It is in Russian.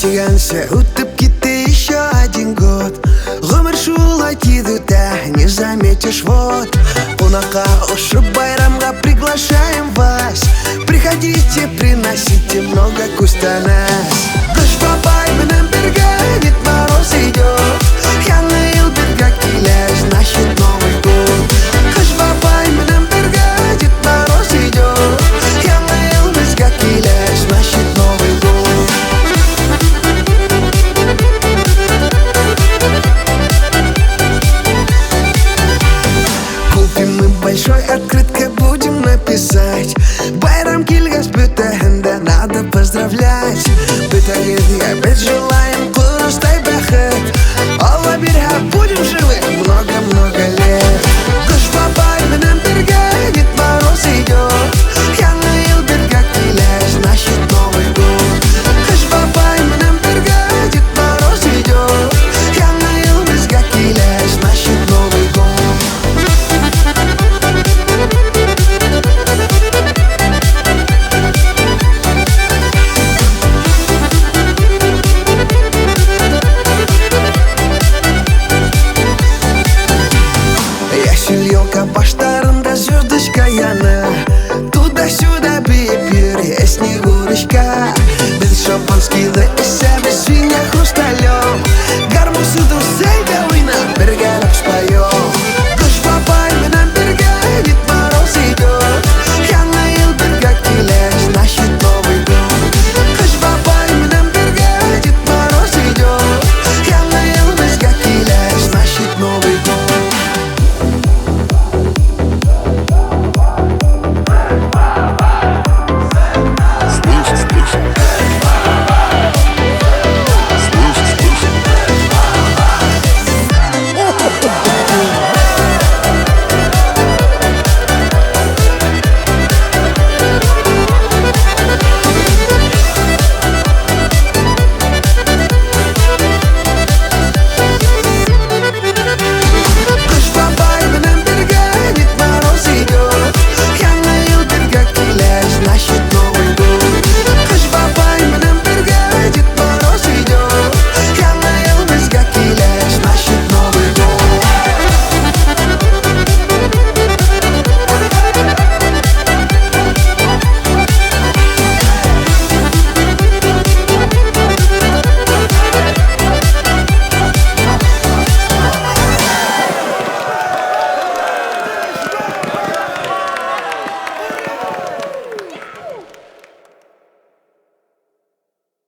тиганся, утып кетті еще один год. Ғұмыр шулай тиді, не заметишь, вот. Қонаққа ұшып байрамға приглашаем вас. Приходите, приносите много кустанас. Қыш бабай менен бірге Дед Мороз идет. Яңа ел бірге келер, значит Новый год. Қыш бабай менен бірге Дед Мороз идет. Яңа ел бізге келер, значит Новый год. Купим мы большой открыткой, будем написать: байрам келгес бүтәһендә надо поздравлять. Бүтәгезгә без желаем